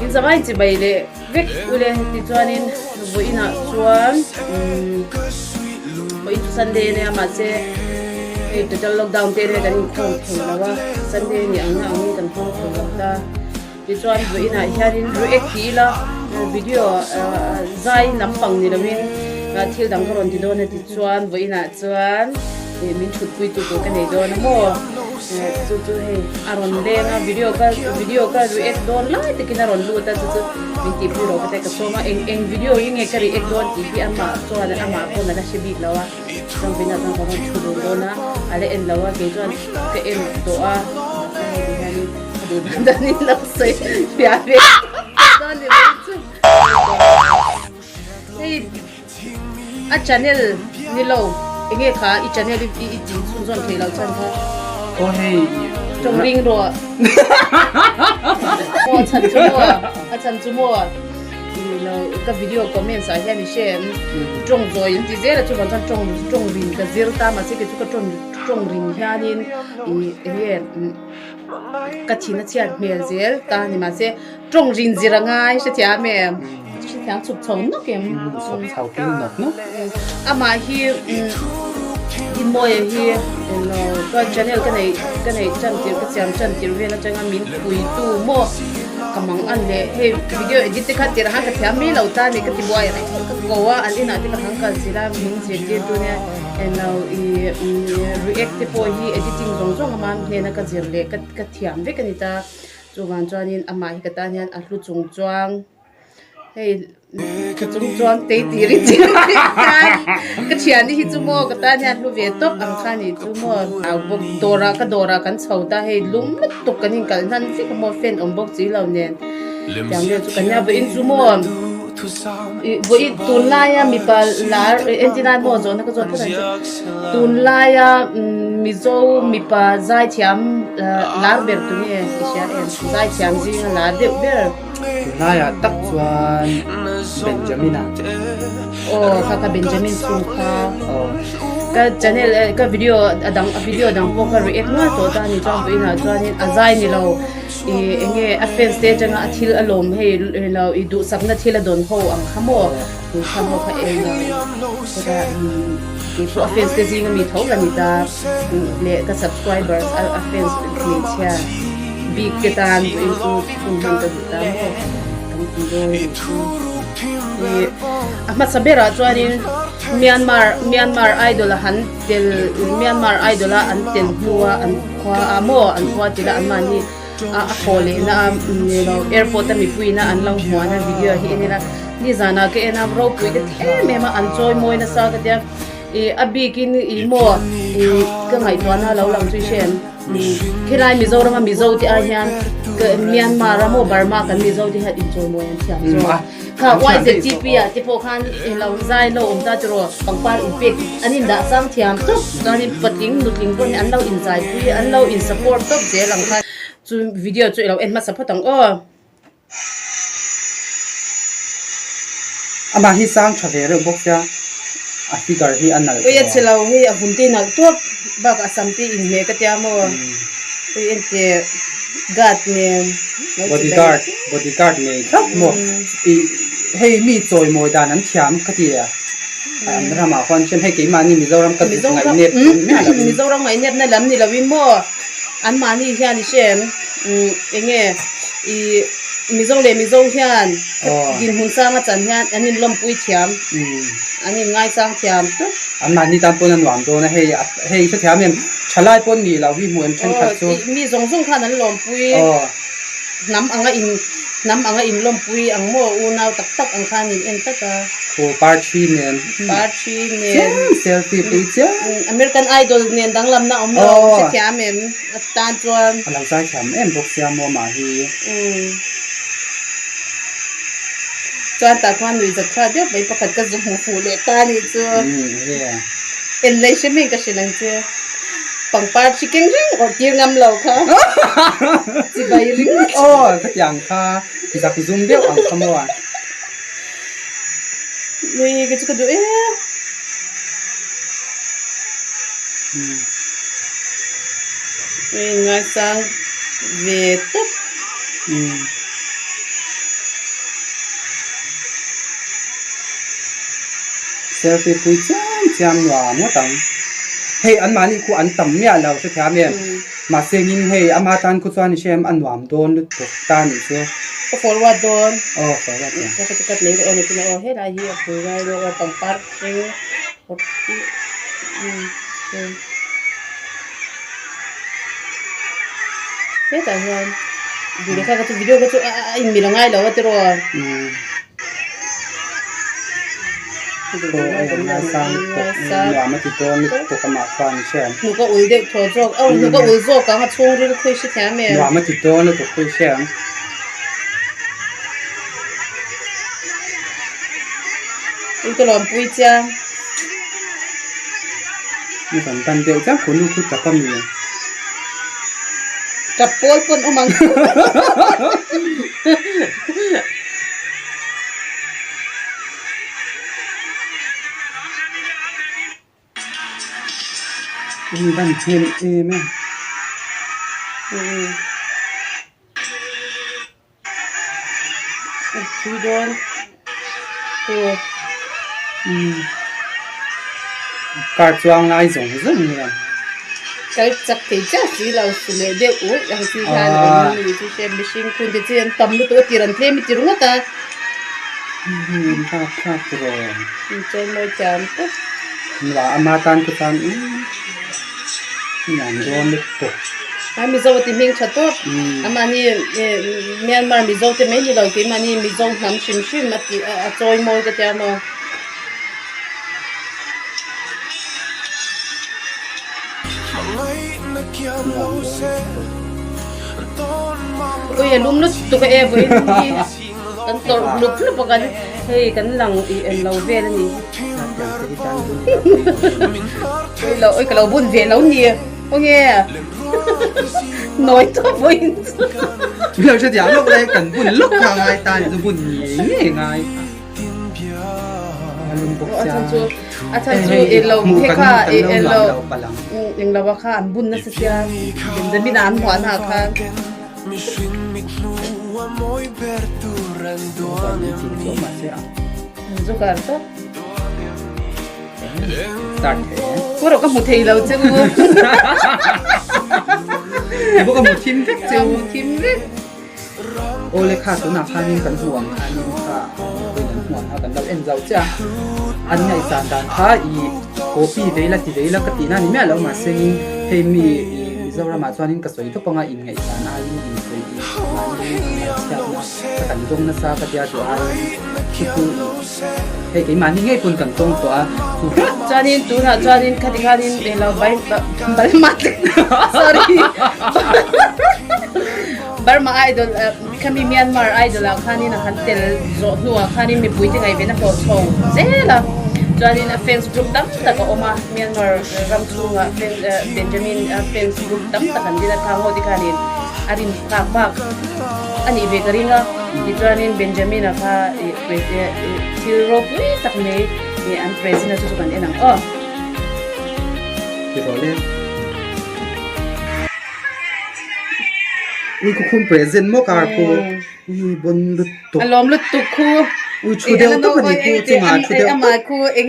in zaman chi bai le vek ule ti chuanin voina chuan voi Sunday ne ama che total lockdown te re kan thong lawa Sunday ni ang kan thong ta ti chuan voina hianin react ti la video zai lampang ni lawin thil dang ron ti don ti chuan voina chuan min thut pui tu ko kan nei don mo chu he aron le na video ka react don lai te kin aron lu ta chu min ti pu ro ka te ka soma eng video ing e ka react don ti pi ama chuan ama ko na la shibik lawa sang bina sang ko chu don na ale en lawa ke chuan ke en to a ni du dan ni la se pia ve don ni chu hey a channel ni lo enge kha I channel I ji sun zon thei lau chan kha o hei trong ring ro mo chan chu mo a chan chu mo lo ka video comment sa hian ni shem trong zo yin ti zera chu ban chan trong ring ka zir ta ma se ke chu ka trong ring hianin I ka thina chiat mel zel ta ni ma se trong ring zira ngai se tia me thang chụp chồng nó kìa chụp chồng cái nọ nó mà hi in môi hi cái channel cái này chân tiền về nó chân anh mình quỳ tu mua cầm bằng anh lệ hey video edit cái tiền hàng cái thằng mình lâu ta này cái tiền boy này cái goa anh đi nào thì cái hàng cái gì là mình sẽ đi tu nè now react po hi editing rong mà nên cái gì lệ cái thằng với cái này ta cho nên mà hi cái ta nên anh lu chung hey chung te ti ri chi ka thian ni hi chu mo ka ta nya lu ve top ang kha ni chu mo au bok dora kan chhota hey lum to kan in kal nan si ka mo fen om bok chi lo nen yang le chu kan ya be in chu mo bo I tun la ya mi pa la entina mo zo na ka zo ta tun la ya mi zo mi pa zai thiam lar ber tu ni isha en zai thiam ji la de ber lai à tắc chuan Benjamin à kaka Benjamin chung kha ka channel ka video dang po ka react na to ta ni chang ina chuan azai ni lo enge offense te changa athil alom he lo I du sakna thila don ho ang khamo du khamo kha e ka offense te jing mi thau la ni ta le ka subscribers offense ni cha big ketan into kunhan ka ta Ahmad Sabera chuanin Myanmar idol han tel Myanmar idol an tel huwa an khwa amo an khwa tila an mani a khole na airport mi puina an lang hwa na video hi ni zana ke ena ro pui de the me ma an choi moi na sa ka dia abi kin mo ka ngai twana lo lang chui shen khirai Mizoram Mizo ti a hian Myanmar mo Burma kan Mizo ti hat enjoy mo yan siya kha wai ze GP a ti po khan lo zai lo om ta chro pangpar impact anin da sam thiam to dani pating nutling ko ni an lo in zai pi an lo in support to je lang kha chu video chu lo en ma sapatang ama hi sang thavere bokya a figure hi anal oi chelo hi a bunte nal to ba ka samti in me ka tia mo oi ente God name bodyguard ne thap mo hey mi choi moi dan an thiam ka ti an rama khon chen he ke mani Mizoram ka ngai net Mizoram ngai net na lam ni lawin mo an mani hian ni shem enge I Mizo hian din hun sang a chan hian anin lom pui thiam anin ngai sang thiam to an mani tan pon an wam do na hey sa thiam em chalai pon ni la wi muan chen khat chu mi zong khan an lom pui nam anga in lom pui ang mo unaw tak ang khanin en taka ko party nen selfie picture American Idol nen dang lam na omlo sa thiam em tan chuan alang sai thiam em bok sia mo ma hi chuan ta khan nui zat kha deuh bai pakhat ka zum fu le ta ni chu en lei shemeng ka shilang chu pangpar chicken ring or tir ngam lo kha chi bai ring yang kha zak zum deuh ang khamwa lui ke chu ka du ngai sang ve top selfie pui cham wa mo tang hey an mani ku an tam mia lo se thia me ma sengin hey ama tan ku chuan shem an wam don lu to tan ni soก็ forward โดน oh forward ก็จะกัดเลยโอ้นี่เป็นโอ้เฮ็ดอะไรเหี้ยคือไงเราต้องปัดเองหดเฮ็ดอะไรดูเลยค่ะก็จะวิดีโอก็จะมีลงง่ายแล้วว่าจะรอก็งาsang to wa ma ti don lu to ka ma fan shem หนูก็อุ้ยเด็กโทรโจกหนูก็อุ้ยโจกกันมาช่วงที่คุยชิแท้แม่ wa ma ti don lu to ku shem อีกตลอดปุ้ยจ้า ni kan tan deu cha ku lu ku ta pa mi กับโป้ลปนอมัง ni ban chen e me คือโดนตัว ka chuang lai zong zong ni ก็จักที่จะสิเราสุดเลยเดี๋ยวอุ้ยอย่างที่ทานมีที่เชมบิชิงคุณจะเจียนตำลุตัวตีรันเทมิจิรุงตา ka ka tro เจนเลยจามปุ๊บ ni wa ama tan ku tan ni an don lu to มีโจติมิงชัดตัวมันนี่เมียนมามีโจติไม่นี่เราที่มันนี่มีโจน้ำชิมชิมมาที่จอยมอยก็จะมาโอ้ยลุมลุตุกเอฟเว้ยกันตัวลุกลุกกันเฮ้ยกันหลังเราเวลนี่เราเอ้ยเราบุญเวลเราเนี่ยโอเคน้อยตัวบุญ เราจะอยากลกเลยกันบุญลกทางไงตาจะบุญนี่ไงลุงปกจาอาจารย์จูเราเทค่าเราอย่างเราว่าค่าบุญนักศึกษาจะมีนานหัวหน้าค่ะจุกันตัว start พวกเราก็หมดทีเราจะรู้ พวกก็หมดทีมเด็ก จะหมดทีมเลย โอเลยค่ะตัวหนักพานินกันห่วงพานินค่ะเป็นห่วงเอากันเราเอ็นเราจ้ะอันไหนสารดานค่ะอีโคปีเวลาที่เวลากติน่านี่แม่เรามาเซ็งให้มีเจ้าเรามาชวนนินกระสวยทุกปงอินไงสารอายุอินสวยอินมานี่เจ้านะกันตรงนั้นซากระยาตัวอายุที่คือให้กี่มานี่ไงปุ่นกันตรงตัวจานินตัวนะจานินคดีคดีนเราไปมัด sorry บาร์มาไอดอลคำมีเมียนมาไอดอลแล้วคันนี้นะคันเตลโจหัวคันนี้มีปุ๋ยที่ไงเป็นนักโทษโชว์เจ๊ละจานินเฟนส์กรุ๊ปตั้มแต่ก็ออกมาเมียนมารำทุ่งเป็นเบนจามินเฟนส์กรุ๊ปตั้มแต่กันที่ละทางหัวที่คันนี้อารินปากปากอันนี้เบเกอรี่ละดิจานินเบนจามินนะคะที่โรปุยตักเนยอันเพรสนะทุกคนเองนะอ๋อ ที่เราเล่นนี่ก็คุณเพรสเซนต์มอกอาร์โคนี่บนรถตุ๊ก อารมณ์ลุตุคูชูเดียวตุ๊กนี่กูจะมาชูเดียวมาคูเอง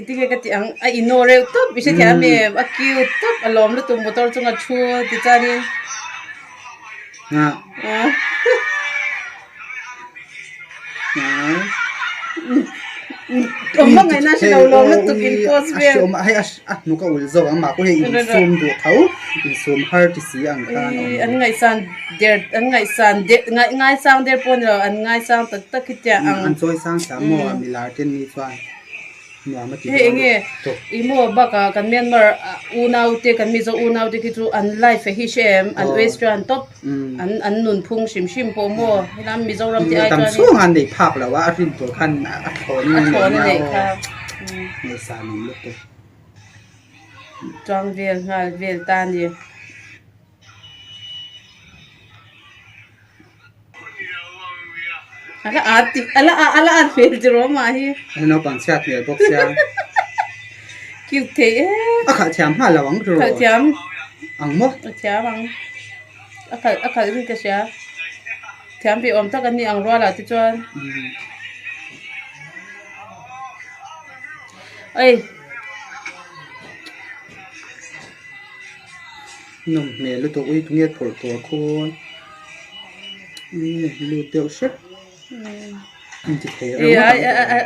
ที่ก็ที่อังอินโนเรลตุ๊บไม่ใช่แค่เมย์อาคิวตุ๊บอารมณ์ลุตุมอเตอร์จงอาชูที่จานินนะผมว่าไงนะฉันเอาลงแล้วตุกินโพสเบียร์ให้นุก็อุ่นโซ่อังมาก็ให้อินซูมดูเขาอินซูมฮาร์ดสีอังคารอันไงซันเดร์อันไงซันเดร์ไงซังเดร์ปนเราอันไงซังตักคิดจะอันซอยสร้างสามโมมีลาเทนนี่ส่วนเฮ้ยเงี้ยอีโมบักกันเมียนมาอูนาวเตกันมีโซอูนาวเตคิดดูอันไลฟ์เฮชเอ็มอันเวสต์อันท็อปอันนุนพุงชิมโปโมให้น้ำมีโซรำที่ไอ้ตัวนี้ช่วงอันเด็กพักแล้วว่าอาทิตย์ตัวขั้นถอนนี่ครับในสารนี่ลูกตัวจองเวียนงานเวียนตานี่alaเฟลจิโรมาฮีเราปังชัดเนี่ยพวกเสียคิวเทขาเทียมหาระวังตัวขาเทียมอังมั้งเทียมอังขานี่ก็เสียเทียมไปอมตะกันนี่อังรัวละที่จวน เอ้ย nôm mẹ lúc tôi tung nhiệt phổiตัวคนลูเดียวเช็ดมันจะเท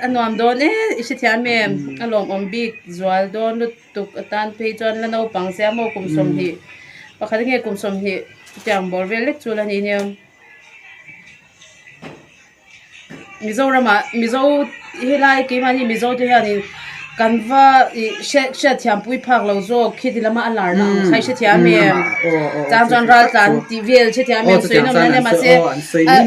อันนอมโดนอิสที่แม่อารมณ์อมบิกจวลโดนลุตุกตันเพจอนแล้วเราปังเสียโมกุมสมหิปะคันเงี้ยกุมสมหิจังบอลเวลเล็กจุลันนี่เนี่ยมิโซรามามิโซเฮลัยกี่มันนี่มิโซที่ฮันนี่กันว่าเช็ดที่ปุยพักเราโจคิดละมาอันหลานใครเช็ดที่แม่จางจอนรัลจันทีวีเช็ดที่แม่สวยน้องนั่นเนี่ยมาเสียอัน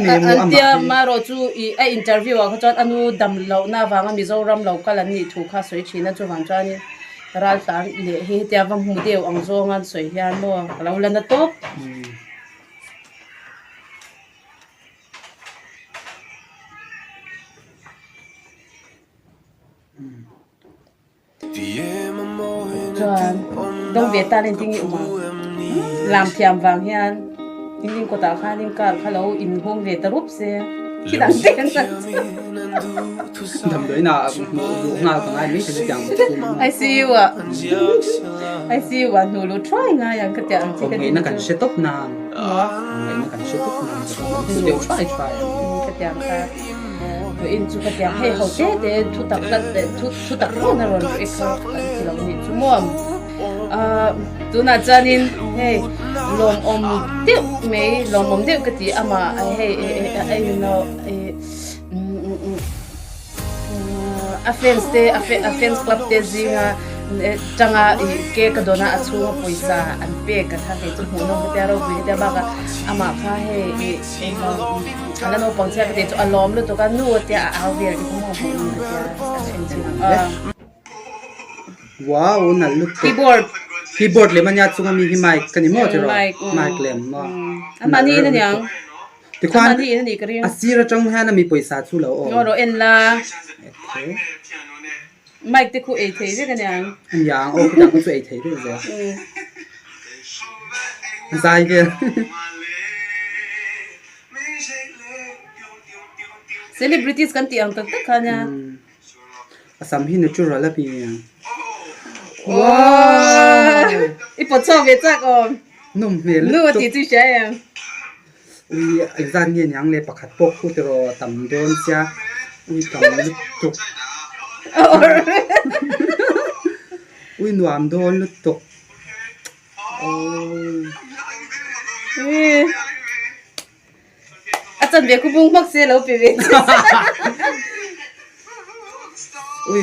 เดียมาโรจูอินเทอร์วิวเขาจอนอนุดำเราหน้าฟังมิโซรัมเราก็ลันนี่ถูกข้าสวยชีนั่นจูฟังจอนนี่รัลจันเลยเฮียเดียวังหูเดียวอังโซงันสวยยันบ่เราเล่นนั่นต๊บจวนต้องเวทาเล่นจริงอยู่มั้งลำเทียมวางเฮียนจริงๆก็ตาข้านิ่งกันข้าเราอินห้องเวทรูปเสียที่ดังเด่นสักทำด้วยน่ะลูกงานของไอ้ไม่ใช่จังไอซีวอ่ะไอซีวอ่ะหนูรู้ทรายไงอย่างก็จะอันที่ก็มีนักการเช็ดตบนานมีนักการเช็ดตบนานเดี๋ยวทรายก็จะค่ะอินจุกจะให้เขาเด็ดทุตักลัดเด็ดทุตักโน่นอะไรเอ็กซ์ที่เราเนี่ยชั่วโมงดูน่าจะนินเฮ้ลมอมเดียวไม่ลมอมเดียวก็ที่อามาเฮ้you know offense de offense club de zinga changa ke ka dona achu poisa an pe ka tha he chu hunu te ro bi te ba ka ama kha he ala no pangcha ka te chu alom lu to ka nu te a ver ki mo ho nu te wow na lu keyboard le manya chu mi hi mic kan mo te ro mic lem mo amani na nyang ti kwan ni ka ri asira chang ha na mi poisa chu lo o ro en la Mike te ku e thei de kan yang an yang o ku ta ku e thei de ja sai ke celebrities kan ti ang tak tak khanya asam hi natural la pi wow ipo cho ve chak om num me lu ti chu sha yang ui exam ni yang le pakhat pok ku te ro tam don cha ui tam lu tuk ui nuam don lu tuk acan ve ku bung mak se lo pe ve ui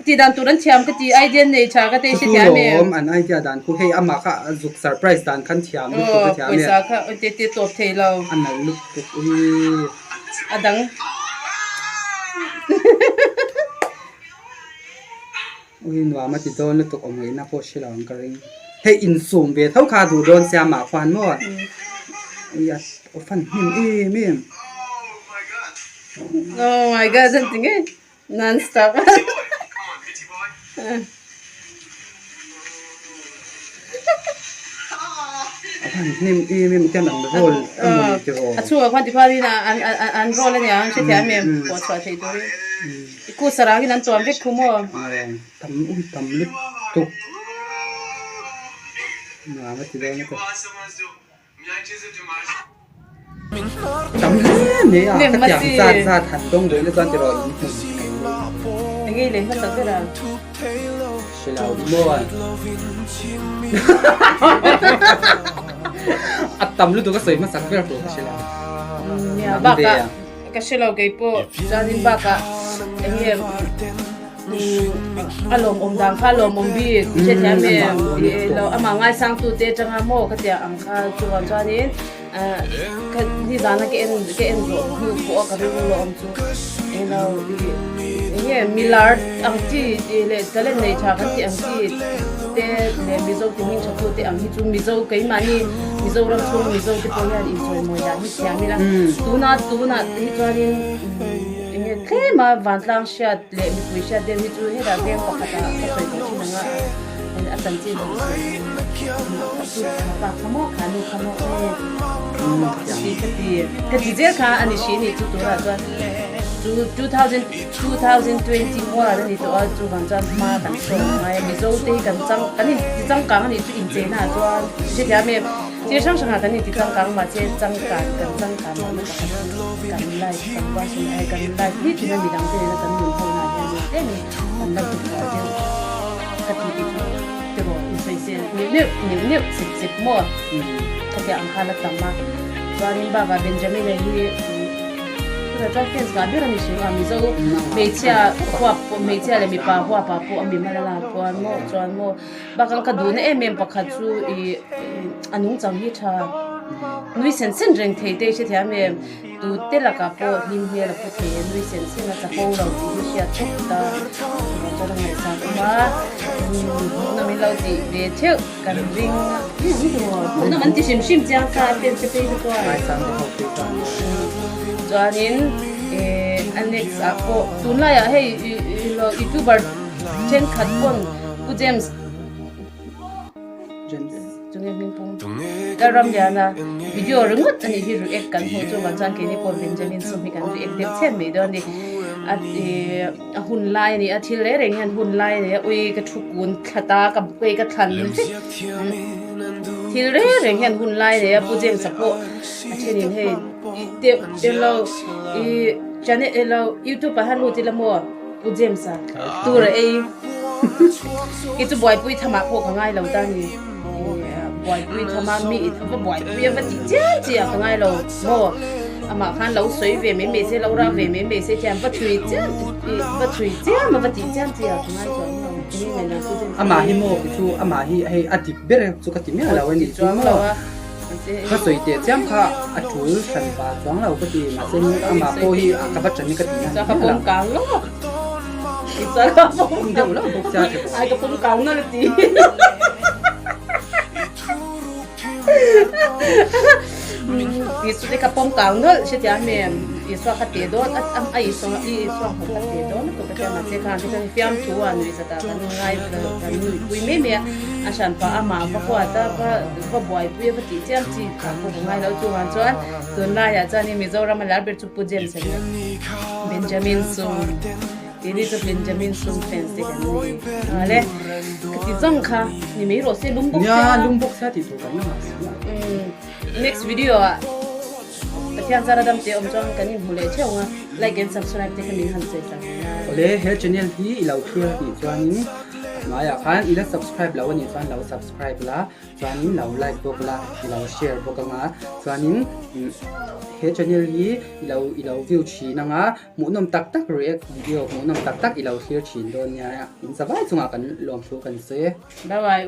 ti dan turan thiam ka ti idea nei cha ka te se thia me an idea dan ku hei ama kha zuk surprise dan khan thiam lu tuk ka thiam me poisa kha te top thei lo an na lu tuk ui adang ui nuam ti don lu tuk omei na po shilang ka ring hei in sum ve thau kha du don sia ma khwan mo ya ofan him mem oh my god something non stop ofan him mem kan an rol ti ro a chu kwan ti phari na an rol ne ang se thia me po chwa thei do ku sara ki nan tom ve khumo tam lu tuk na ma ti don ko tam ne ya ka tiang sa than dong de le kan ti ro ngai le ma tak ra silau di mo atam lu tu ka soi ma sak ver to silau ya baka ka silau ke po janin baka em alom om dang kha lom om bi che thia me lo ama ngai sang tu te changa mo ka tia ang kha chuan chanin ka ni dana ke en ro hu ko ka ru lo om chu eno bi ye milar ang ti le talen nei tha kan ti ang ti te le mizo ti min chapu te ang hi chu mizo kai mani mizo ram chu mizo ti po ya enjoy mo ya hi tia mi la tu na hi chanin ke ma vantlang shat le mi pui shat de mi chu he da gem pa kata ka soi ko chi nga en atan chi ni pa khamo khanu khamo e ka ti je kha ani shi ni chu tu ra 2021 ni to a chu kan chan ma kan so ngai mi zo te kan chang kang ni chu in che na chuan che ya me che sang sang kan ni ti chang kang ma che chang kan ma kan lai kan ba sin ai kan lai ni ti na mi dang te na kan mun ho na ya ni te ni kan lai ti ka je ka ti ti te ro i sai se ni sip mo ka te ang hala tamma chuan in ba Benjamin hi cho kiên cả biết là mình sử dụng mình dâu mấy chia là mình hoa po mình mà là chuan mo bác ang kadu na em bác chu i anung chang hi tha nui sen reng thei te che thia me tu te la ka po lim he la po the nui sen na cha po lo ti hi sia chok ta cho la ngai sa ma na mi lo ti ve cheu kan ring ni do na man ti sim jang sa pen che pe to mai sang de ho pe ta chuanin annex ako tunla ya hey youtuber chen khat pon u James jungem min pung garam yana video rungot ani hi ru ek kan ho chu wan chan ke ni por Benjamin so mi kan ru ek dep chen me do ni at hun lai ni athil le reng han hun lai ne ui ka thukun khata ka pe ka than ni thil re reng han hun lai ne pu jem sapo athenin he te lo i channel elo YouTube pa halu ti la mo pu jem sa tu re ei ki tu boy pui thama ko ka ngai lo ta ni boy pui thama mi thama boy pui va ti ja ka ngai lo mo ama khan lo sui ve me se lo ra ve me se jam va chui ja ma va ti ja ka ngai cho ni me na pu jem ama hi mo chu ama hi hei ati bere chu ka ti me la wa ni chu mo ka soi te cham kha atul san pa chang lo ka ti ma sen ama ko hi ka ba chan ni ka ti na sa ka pom kang lo isa ka pom de lo bok cha te ai ka pom kang na ti isu te ka pom kang no se ti ame isu ka te do am ai so I so ka te do ko ka ma se ka te fiam chu an ri sa ta kan ngai kan ui me asan pa ama pa ko ata pa boy pu pa ti cham chi ka ko ngai lo chu an chuan tun la ya chani mi zo ra ma lar ber chu pu jem se Benjamin Sum ini tu Benjamin Sum fans te kan ni ale ti zong kha ni me ro se lumbok ya lumbok sa ti tu kan na next video Patihan zara dam te om chong kanin hule cheunga like and subscribe te kanin han se ta ole he channel hi ilau thia ni chuanin maya khan ila subscribe law ni chuan law subscribe la chuanin law like bok la law share bok nga chuanin he channel hi ilau view chi na nga munom tak react video munom tak ilau share chin don nya in sabai chunga kan lom thu kan se bye bye